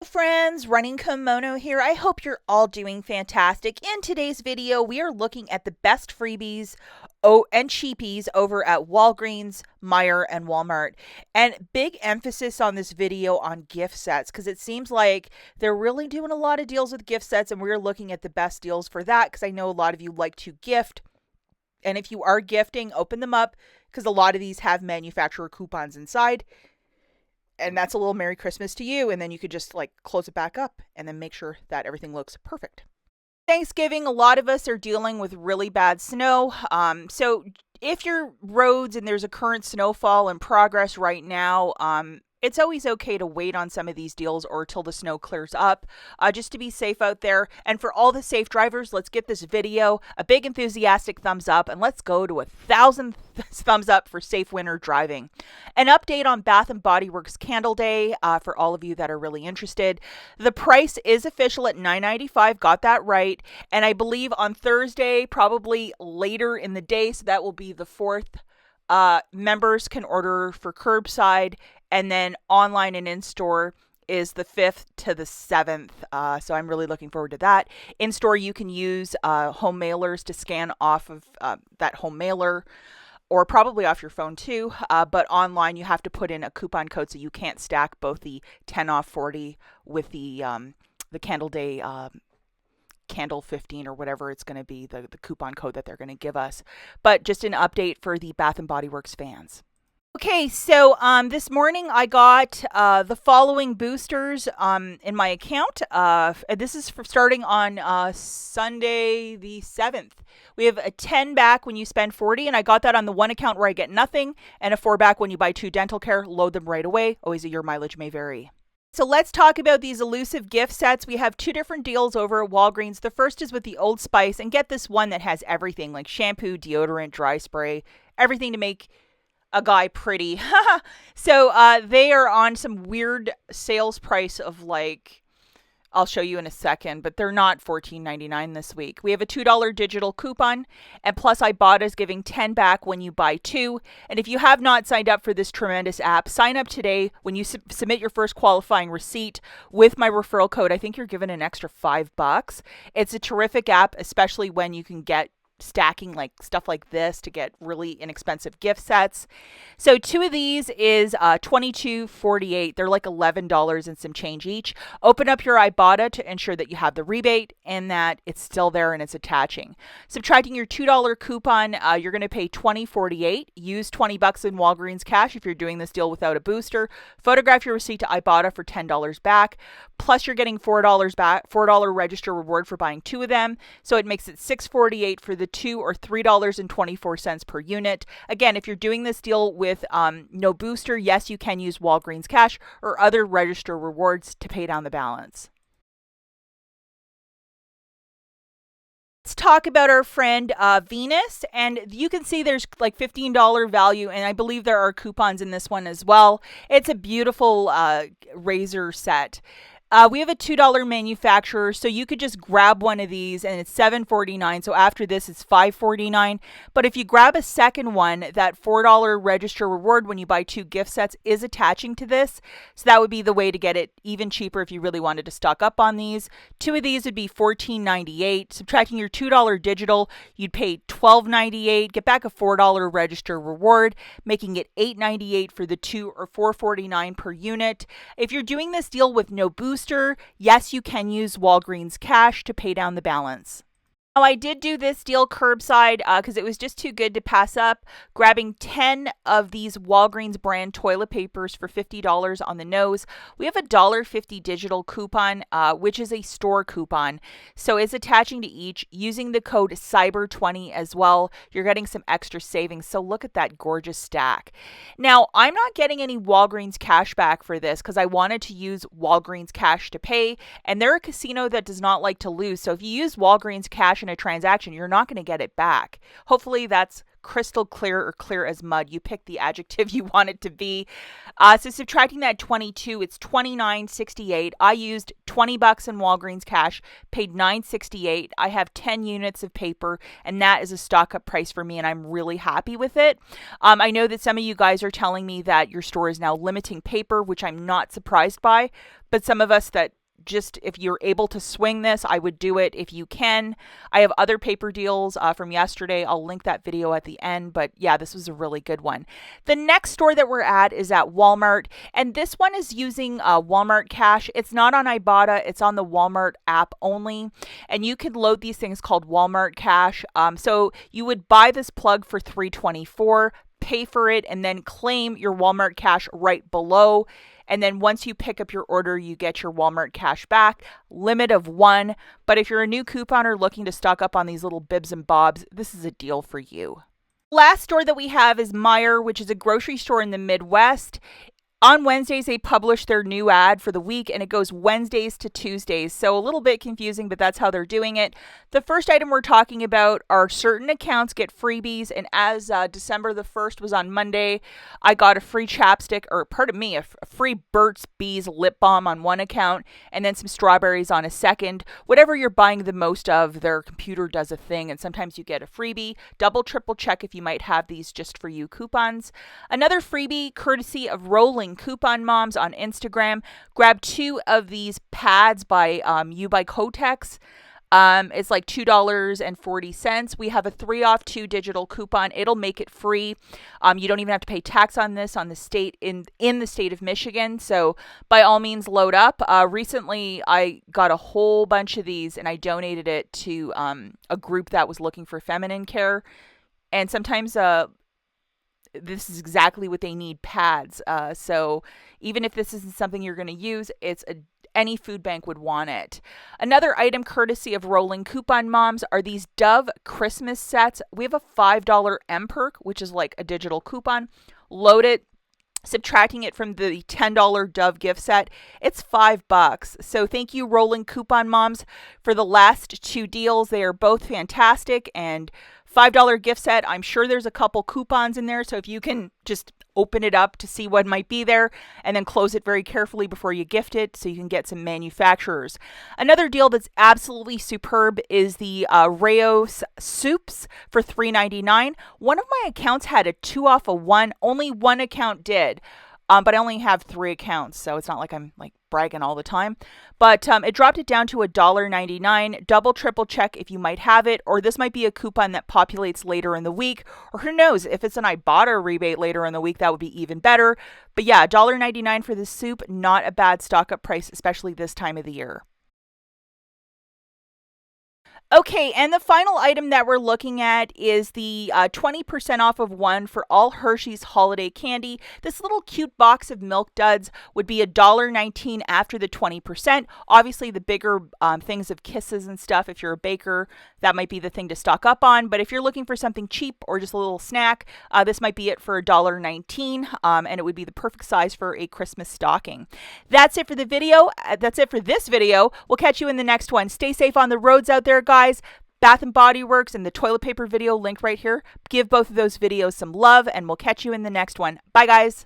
friends, Running Kimono here. I hope you're all doing fantastic. In today's video, we are looking at the best freebies and cheapies over at Walgreens, Meijer, and Walmart. And big emphasis on this video on gift sets because it seems like they're really doing a lot of deals with gift sets, and we're looking at the best deals for that because I know a lot of you like to gift. And if you are gifting, open them up because a lot of these have manufacturer coupons inside. And that's a little Merry Christmas to you. And then you could just close it back up and then make sure that everything looks perfect. Thanksgiving, a lot of us are dealing with really bad snow. So if your roads and there's a current snowfall in progress right now, it's always okay to wait on some of these deals or till the snow clears up, just to be safe out there. And for all the safe drivers, let's get this video a big enthusiastic thumbs up, and let's go to 1,000 thumbs up for safe winter driving. An update on Bath & Body Works Candle Day for all of you that are really interested. The price is official at $9.95, got that right. And I believe on Thursday, probably later in the day, so that will be the 4th, members can order for curbside, and then online and in-store is the 5th to the 7th. So I'm really looking forward to that. In-store, you can use home mailers to scan off of that home mailer, or probably off your phone too. But online, you have to put in a coupon code, so you can't stack both the 10 off 40 with the Candle Day Candle 15 or whatever it's going to be, the coupon code that they're going to give us. But just an update for the Bath & Body Works fans. Okay, so this morning I got the following boosters in my account. This is starting on Sunday the 7th. We have a 10 back when you spend 40, and I got that on the one account where I get nothing, and a 4 back when you buy 2 dental care. Load them right away. Always your mileage may vary. So let's talk about these elusive gift sets. We have 2 different deals over at Walgreens. The first is with the Old Spice, and get this one that has everything like shampoo, deodorant, dry spray, everything to make a guy pretty. So they are on some weird sales price of I'll show you in a second, but they're not $14.99 this week. We have a $2 digital coupon, and plus IBOTTA is giving 10 back when you buy 2. And if you have not signed up for this tremendous app, sign up today. When you submit your first qualifying receipt with my referral code, I think you're given an extra $5. It's a terrific app, especially when you can get stacking stuff like this to get really inexpensive gift sets. So 2 of these is $22.48. They're $11 and some change each. Open up your IBOTTA to ensure that you have the rebate and that it's still there and it's attaching. Subtracting your $2 coupon, you're going to pay $20.48. Use $20 in Walgreens cash if you're doing this deal without a booster. Photograph your receipt to IBOTTA for $10 back. Plus you're getting $4 back, $4 register reward for buying 2 of them. So it makes it $6.48 for the 2, or $3.24 per unit. Again, if you're doing this deal with no booster, yes, you can use Walgreens cash or other register rewards to pay down the balance. Let's talk about our friend Venus, and you can see there's $15 value, and I believe there are coupons in this one as well. It's a beautiful razor set. We have a $2 manufacturer, so you could just grab one of these and it's $7.49. So after this, it's $5.49. But if you grab a second one, that $4 register reward when you buy 2 gift sets is attaching to this. So that would be the way to get it even cheaper if you really wanted to stock up on these. 2 of these would be $14.98. Subtracting your $2 digital, you'd pay $12.98. Get back a $4 register reward, making it $8.98 for the 2, or $4.49 per unit. If you're doing this deal with no boost, yes, you can use Walgreens cash to pay down the balance. Now, I did do this deal curbside because it was just too good to pass up, grabbing 10 of these Walgreens brand toilet papers for $50 on the nose. We have a $1.50 digital coupon, which is a store coupon. So it's attaching to each. Using the code CYBER20 as well, you're getting some extra savings. So look at that gorgeous stack. Now, I'm not getting any Walgreens cash back for this because I wanted to use Walgreens cash to pay, and they're a casino that does not like to lose. So if you use Walgreens cash in a transaction, you're not going to get it back. Hopefully that's crystal clear, or clear as mud. You pick the adjective you want it to be. So subtracting that 22, it's $29.68. I used $20 in Walgreens cash, paid $9.68. I have 10 units of paper, and that is a stock up price for me, and I'm really happy with it. I know that some of you guys are telling me that your store is now limiting paper, which I'm not surprised by, but some of us that just if you're able to swing this, I would do it if you can. I have other paper deals from yesterday. I'll link that video at the end, but yeah, this was a really good one. The next store that we're at is at Walmart, and this one is using Walmart Cash. It's not on IBOTTA, it's on the Walmart app only, and you can load these things called Walmart Cash. So you would buy this plug for $3.24, pay for it, and then claim your Walmart Cash right below. And then once you pick up your order, you get your Walmart Cash back. Limit of 1. But if you're a new couponer looking to stock up on these little bibs and bobs, this is a deal for you. Last store that we have is Meijer, which is a grocery store in the Midwest. On Wednesdays, they publish their new ad for the week, and it goes Wednesdays to Tuesdays. So a little bit confusing, but that's how they're doing it. The first item we're talking about are certain accounts get freebies. And as December the 1st was on Monday, I got a free chapstick, or pardon me, a free Burt's Bees lip balm on one account, and then some strawberries on a second. Whatever you're buying the most of, their computer does a thing, and sometimes you get a freebie. Double, triple check if you might have these just for you coupons. Another freebie, courtesy of Rolling Coupon Moms on Instagram. Grab 2 of these pads by Kotex. It's like $2.40. We have a 3 off 2 digital coupon. It'll make it free. You don't even have to pay tax on this on the state in the state of Michigan. So by all means, load up. Recently, I got a whole bunch of these and I donated it to a group that was looking for feminine care. And sometimes this is exactly what they need, pads. So even if this isn't something you're going to use, any food bank would want it. Another item courtesy of Rolling Coupon Moms are these Dove Christmas sets. We have a $5 M-Perk, which is like a digital coupon. Load it. Subtracting it from the $10 Dove gift set, it's $5. So thank you, Rolling Coupon Moms, for the last 2 deals. They are both fantastic, and $5 gift set. I'm sure there's a couple coupons in there, so if you can just open it up to see what might be there and then close it very carefully before you gift it so you can get some manufacturers. Another deal that's absolutely superb is the Rao's soups for $3.99. One of my accounts had a 2 off of 1. Only one account did. But I only have 3 accounts, so it's not like I'm like bragging all the time. But it dropped it down to $1.99. Double, triple check if you might have it, or this might be a coupon that populates later in the week, or who knows, if it's an IBOTTA rebate later in the week, that would be even better. But yeah, $1.99 for this soup, not a bad stock up price, especially this time of the year. Okay, and the final item that we're looking at is the 20% off of 1 for all Hershey's holiday candy. This little cute box of Milk Duds would be $1.19 after the 20%. Obviously, the bigger things of Kisses and stuff, if you're a baker, that might be the thing to stock up on. But if you're looking for something cheap or just a little snack, this might be it for $1.19, and it would be the perfect size for a Christmas stocking. That's it for the video. That's it for this video. We'll catch you in the next one. Stay safe on the roads out there, guys. Bath and Body Works and the toilet paper video linked right here. Give both of those videos some love, and we'll catch you in the next one. Bye, guys.